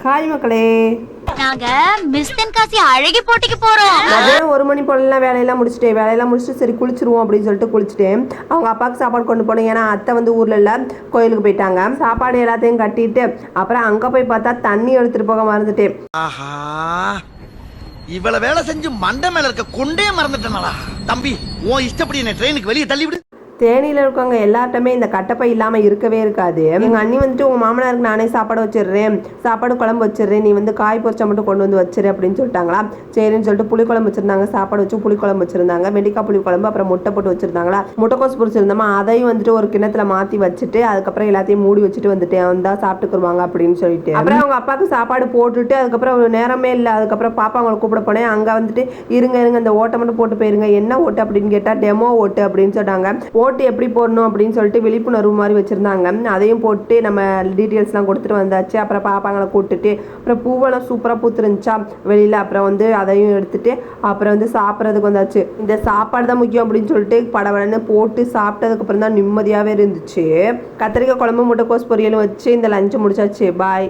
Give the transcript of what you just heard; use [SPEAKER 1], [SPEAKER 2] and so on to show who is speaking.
[SPEAKER 1] Hi மக்களே,
[SPEAKER 2] நாங்க miss Tenkasi அழகி போட்டிக்கு போறோம்.
[SPEAKER 1] மதியானம் 1 மணி போலலாம் வேலையெல்லாம் முடிச்சுட்டு சரி குளிச்சிருவோம் அப்படின்னு சொல்லிட்டு குளிச்சுட்டேன். அவங்க அப்பாவுக்கு சாப்பாடு கொண்டு போனேன். ஏன்னா அத்தை வந்து ஊர்ல இல்ல, கோயிலுக்கு போயிட்டாங்க. சாப்பாடு எல்லாத்தையும் கட்டிட்டு அப்புறம் அங்க போய் பார்த்தா தண்ணி எடுத்துட்டு போக மறந்துட்டேன்.
[SPEAKER 3] ஆஹா, இவ்வளவு வேலை செஞ்சு மண்டை மேல இருக்க கொண்டே மறந்துட்டேனடா. தம்பி, உன் இஷ்டப்படி என்ன ட்ரெயினுக்கு வெளியே தள்ளிவிடு.
[SPEAKER 1] தேனியில் இருக்கவங்க எல்லார்ட்டுமே இந்த கட்டப்பை இல்லாமல் இருக்கவே இருக்காது. எங்கள் அண்ணி வந்துட்டு உங்கள் மாமனாருக்கு நானே சாப்பாடு வச்சிடுறேன், சாப்பாடு குழம்பு வச்சிடுறேன், நீ வந்து காய் பொரிச்சா மட்டும் கொண்டு வந்து வச்சிரு அப்படின்னு சொல்லிட்டாங்களா. சரின்னு சொல்லிட்டு புளிக்குழம்பு வச்சிருந்தாங்க, சாப்பாடு வச்சு புளிக்குழம்பு வச்சிருந்தாங்க, வெண்டிக்காய் புளி குழம்பு, அப்புறம் முட்டை போட்டு வச்சிருந்தாங்களா. முட்டைக்கோஸ் பொரிச்சிருந்தோமா, அதையும் வந்துட்டு ஒரு கிணத்துல மாற்றி வச்சுட்டு அதுக்கப்புறம் எல்லாத்தையும் மூடி வச்சுட்டு வந்துட்டு வந்தா சாப்பிட்டுக்குருவாங்க அப்படின்னு சொல்லிட்டு அப்புறம் அவங்க அப்பாவுக்கு சாப்பாடு போட்டுட்டு அதுக்கப்புறம் ஒரு நேரமே இல்லை. அதுக்கப்புறம் பாப்பா அவங்களை கூப்பிட போனேன். அங்கே வந்துட்டு இருங்க இந்த ஓட்டை மட்டும் போட்டு போயிருங்க. என்ன ஓட்டு அப்படின்னு கேட்டால் டெமோ ஓட்டு அப்படின்னு சொன்னாங்க. ஓட்டு எப்படி போடணும் அப்படின்னு சொல்லிட்டு விழிப்புணர்வு மாதிரி வச்சுருந்தாங்க. அதையும் போட்டு நம்ம டீட்டெயில்ஸ்லாம் கொடுத்துட்டு வந்தாச்சு. அப்புறம் பாப்பாங்களை கூப்பிட்டுட்டு அப்புறம் பூவெல்லாம் சூப்பராக பூத்துருந்துச்சா வெளியில். அப்புறம் வந்து அதையும் எடுத்துட்டு அப்புறம் வந்து சாப்பிட்றதுக்கு வந்தாச்சு. இந்த சாப்பாடு தான் முக்கியம் அப்படின்னு சொல்லிட்டு படவடன்னு போட்டு சாப்பிட்டதுக்கப்புறம் தான் நிம்மதியாகவே இருந்துச்சு. கத்திரிக்காய் குழம்பு முட்டைக்கோஸ் பொரியலும் வச்சு இந்த லஞ்சு முடிச்சாச்சு. பாய்.